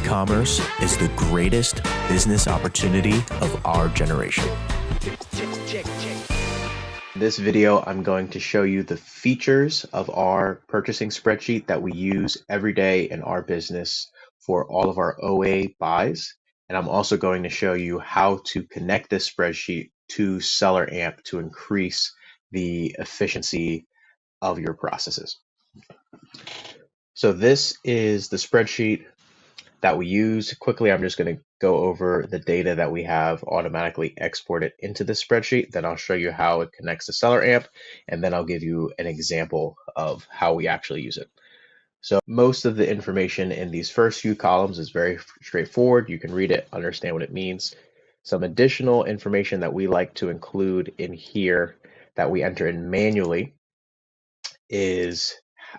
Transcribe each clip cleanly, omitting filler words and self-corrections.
E-commerce is the greatest business opportunity of our generation. In this video, I'm going to show you the features of our purchasing spreadsheet that we use every day in our business for all of our OA buys. And I'm also going to show you how to connect this spreadsheet to SellerAmp to increase the efficiency of your processes. So this is the spreadsheet that we use. Quickly, I'm just going to go over the data that we have automatically exported into the spreadsheet. Then I'll show you how it connects to SellerAmp, and then I'll give you an example of how we actually use it. So most of the information in these first few columns is very straightforward. You can read it, understand what it means. Some additional information that we like to include in here that we enter in manually is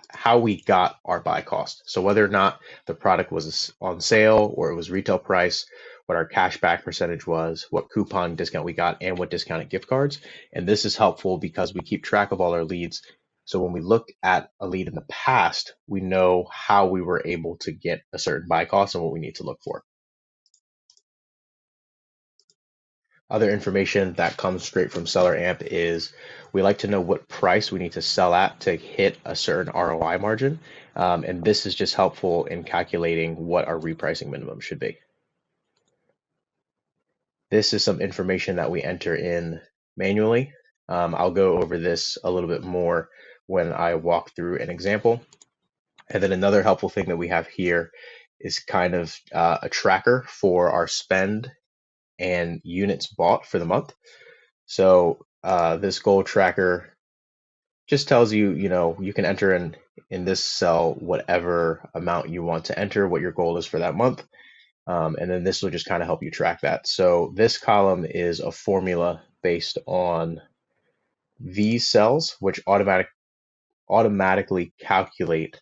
how we got our buy cost. So whether or not the product was on sale or it was retail price, what our cashback percentage was, what coupon discount we got, and what discounted gift cards. And this is helpful because we keep track of all our leads. So when we look at a lead in the past, we know how we were able to get a certain buy cost and what we need to look for. Other information that comes straight from SellerAmp is we like to know what price we need to sell at to hit a certain ROI margin. And this is just helpful in calculating what our repricing minimum should be. This is some information that we enter in manually. I'll go over this a little bit more when I walk through an example. And then another helpful thing that we have here is kind of a tracker for our spend and units bought for the month. So this goal tracker just tells you, you can enter in this cell whatever amount you want to enter, what your goal is for that month. And then this will just kind of help you track that. So this column is a formula based on these cells, which automatically calculate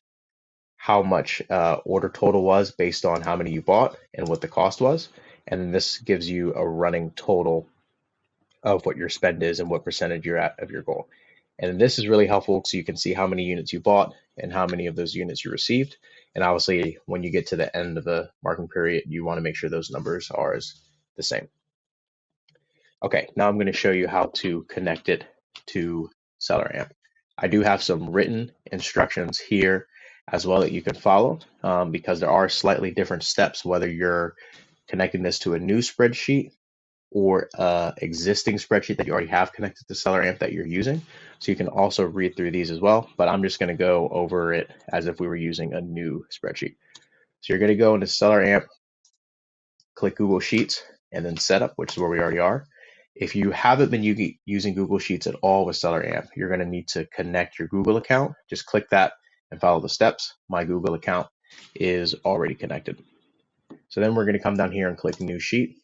how much order total was based on how many you bought and what the cost was. And then this gives you a running total of what your spend is and what percentage you're at of your goal. And this is really helpful so you can see how many units you bought and how many of those units you received. And obviously, when you get to the end of the marking period, you want to make sure those numbers are the same. Okay, now I'm going to show you how to connect it to SellerAmp. I do have some written instructions here as well that you can follow because there are slightly different steps whether you're connecting this to a new spreadsheet or existing spreadsheet that you already have connected to SellerAmp that you're using. So you can also read through these as well, but I'm just going to go over it as if we were using a new spreadsheet. So you're going to go into SellerAmp, click Google Sheets, and then Setup, which is where we already are. If you haven't been using Google Sheets at all with SellerAmp, you're going to need to connect your Google account. Just click that and follow the steps. My Google account is already connected. So then we're going to come down here and click New Sheet.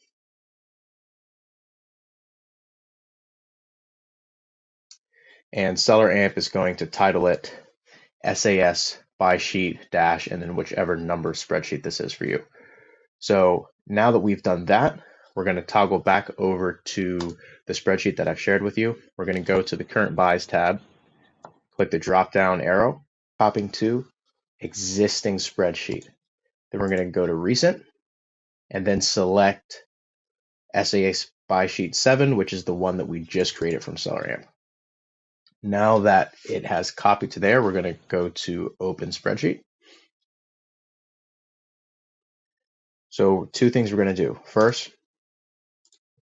And SellerAmp is going to title it SAS buy sheet dash and then whichever number spreadsheet this is for you. So now that we've done that, we're going to toggle back over to the spreadsheet that I've shared with you. We're going to go to the current buys tab, click the drop down arrow, hopping to existing spreadsheet. Then we're going to go to recent and then select SAS buy sheet 7, which is the one that we just created from SellerAmp. Now that it has copied to there, we're going to go to open spreadsheet. So two things we're going to do. First,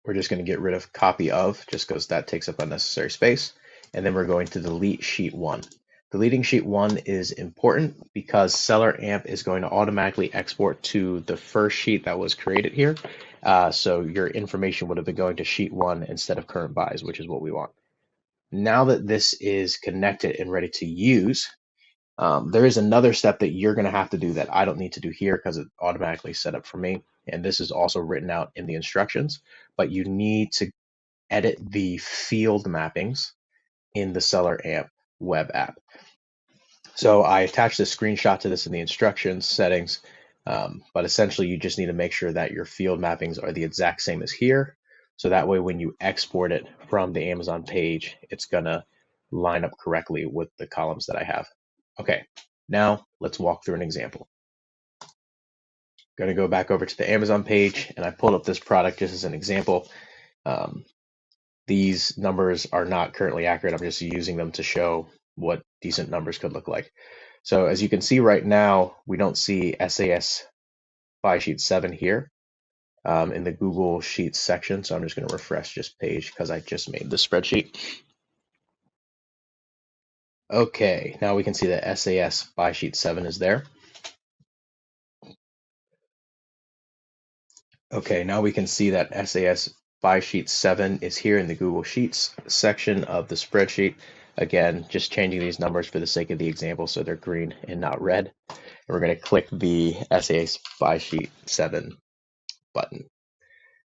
we're just going to get rid of copy of just because that takes up unnecessary space. And then we're going to delete sheet 1. Deleting sheet 1 is important because SellerAmp is going to automatically export to the first sheet that was created here. So your information would have been going to sheet 1 instead of current buys, which is what we want. Now that this is connected and ready to use, there is another step that you're going to have to do that I don't need to do here because it's automatically set up for me. And this is also written out in the instructions, but you need to edit the field mappings in the SellerAmp web app. So I attached a screenshot to this in the instructions settings, but essentially you just need to make sure that your field mappings are the exact same as here. So that way, when you export it from the Amazon page, it's gonna line up correctly with the columns that I have. Okay, now let's walk through an example. going to go back over to the Amazon page, and I pulled up this product just as an example. Um, these numbers are not currently accurate. I'm just using them to show what decent numbers could look like. So as you can see right now, we don't see SAS buy sheet 7 here in the Google Sheets section. So I'm just going to refresh this page because I just made the spreadsheet. Okay, now we can see that SAS buy sheet 7 is there. Okay, now we can see that SAS buy sheet 7 is here in the Google Sheets section of the spreadsheet. Again, just changing these numbers for the sake of the example so they're green and not red. And we're going to click the SAS buy sheet 7 button.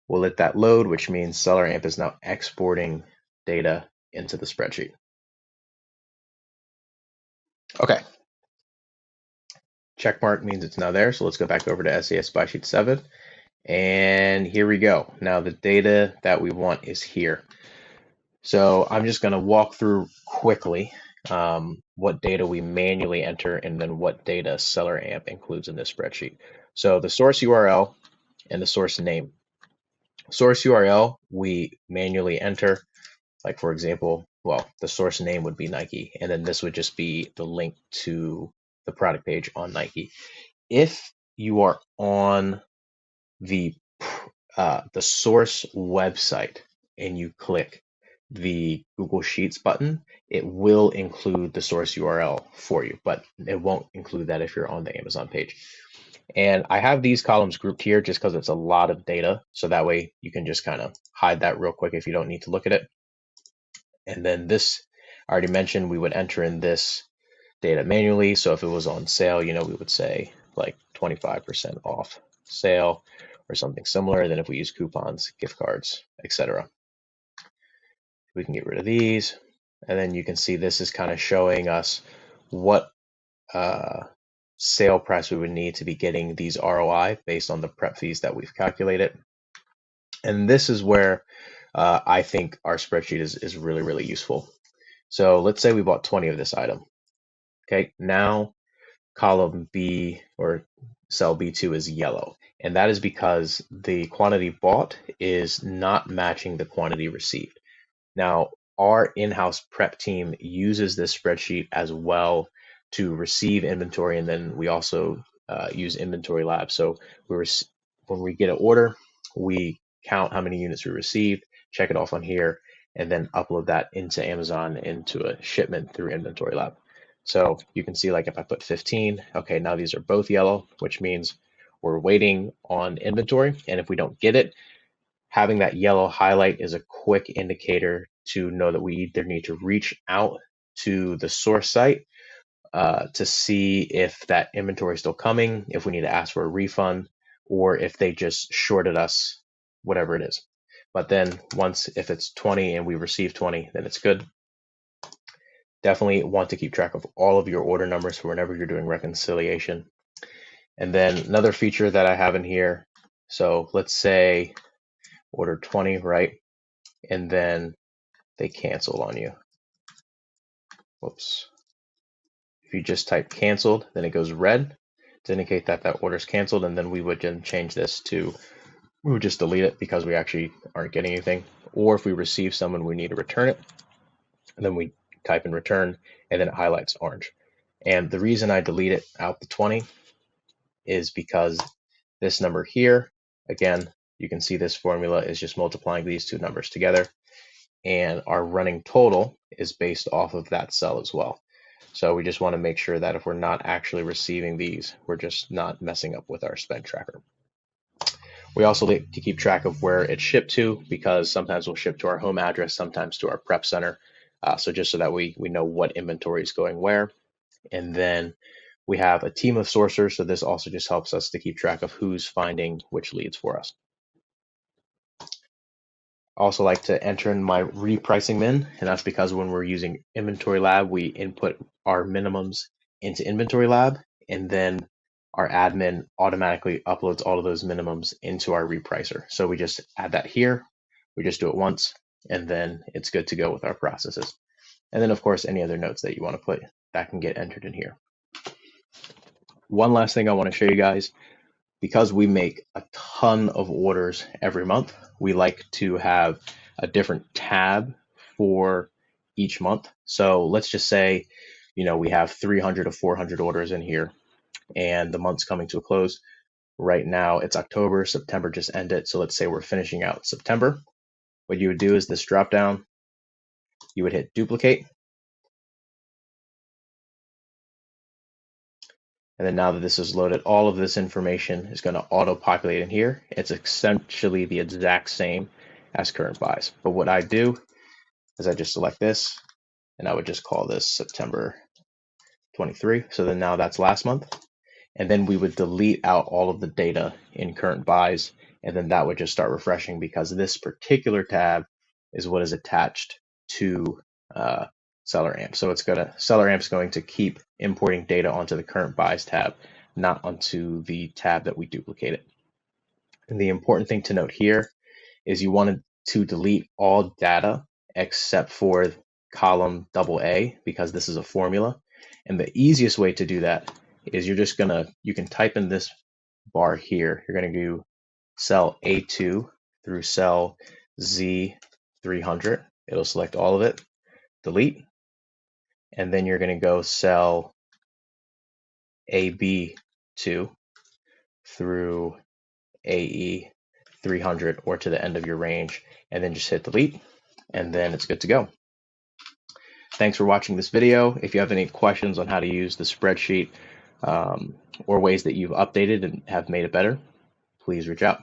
We'll let that load, which means SellerAmp is now exporting data into the spreadsheet. Okay. Check mark means it's now there. So let's go back over to SAS buy sheet 7. And here we go. Now the data that we want is here. So I'm just going to walk through quickly what data we manually enter and then what data SellerAmp includes in this spreadsheet. So the source URL and the source name. Source URL we manually enter, like for example, well, the source name would be Nike, and then this would just be the link to the product page on Nike. If you are on the source website and you click the Google Sheets button, it will include the source URL for you, but it won't include that if you're on the Amazon page. And I have these columns grouped here just because it's a lot of data, so that way you can just kind of hide that real quick if you don't need to look at it. And then this, I already mentioned, we would enter in this data manually. So if it was on sale, you know, we would say like 25% off sale or something similar. Then if we use coupons, gift cards, etc. We can get rid of these. And then you can see this is kind of showing us what sale price we would need to be getting these ROI based on the prep fees that we've calculated. And this is where I think our spreadsheet is really, really useful. So let's say we bought 20 of this item. Okay, now column B or cell B2 is yellow. And that is because the quantity bought is not matching the quantity received. Now, our in-house prep team uses this spreadsheet as well to receive inventory, and then we also use Inventory Lab. So when we get an order, we count how many units we received, check it off on here, and then upload that into Amazon into a shipment through Inventory Lab. So you can see, like if I put 15, okay, now these are both yellow, which means we're waiting on inventory. And if we don't get it, having that yellow highlight is a quick indicator to know that we either need to reach out to the source site to see if that inventory is still coming, if we need to ask for a refund, or if they just shorted us, whatever it is. But then if it's 20 and we receive 20, then it's good. Definitely want to keep track of all of your order numbers for whenever you're doing reconciliation. And then another feature that I have in here, so let's say order 20, right? And then they cancel on you. Whoops. If you just type canceled, then it goes red to indicate that that order is canceled. And then we would then change this to, we would just delete it because we actually aren't getting anything. Or if we receive someone, we need to return it. And then we type in return, and then it highlights orange. And the reason I delete it out the 20 is because this number here, again, you can see this formula is just multiplying these two numbers together. And our running total is based off of that cell as well. So we just want to make sure that if we're not actually receiving these, we're just not messing up with our spend tracker. We also like to keep track of where it's shipped to, because sometimes we'll ship to our home address, sometimes to our prep center. So just so that we know what inventory is going where. And then we have a team of sourcers, so this also just helps us to keep track of who's finding which leads for us. Also like to enter in my repricing min, and that's because when we're using Inventory Lab, we input our minimums into Inventory Lab, and then our admin automatically uploads all of those minimums into our repricer. So we just add that here, we just do it once, and then it's good to go with our processes. And then of course, any other notes that you want to put that can get entered in here. One last thing I want to show you guys. Because we make a ton of orders every month, we like to have a different tab for each month. So let's just say, we have 300 to 400 orders in here and the month's coming to a close. Right now it's October, September just ended. So let's say we're finishing out September. What you would do is this drop down, you would hit duplicate. And then now that this is loaded, all of this information is going to auto-populate in here. It's essentially the exact same as current buys. But what I do is I just select this, and I would just call this September 23. So then now that's last month. And then we would delete out all of the data in current buys, and then that would just start refreshing because this particular tab is what is attached to SellerAmp. So SellerAmp is going to keep importing data onto the current buys tab, not onto the tab that we duplicated. And the important thing to note here is you wanted to delete all data except for column AA, because this is a formula. And the easiest way to do that is you can type in this bar here. You're going to do cell A2 through cell Z300. It'll select all of it, delete, and then you're going to go cell AB2 through AE300 or to the end of your range, and then just hit delete, and then it's good to go. Thanks for watching this video. If you have any questions on how to use the spreadsheet or ways that you've updated and have made it better, please reach out.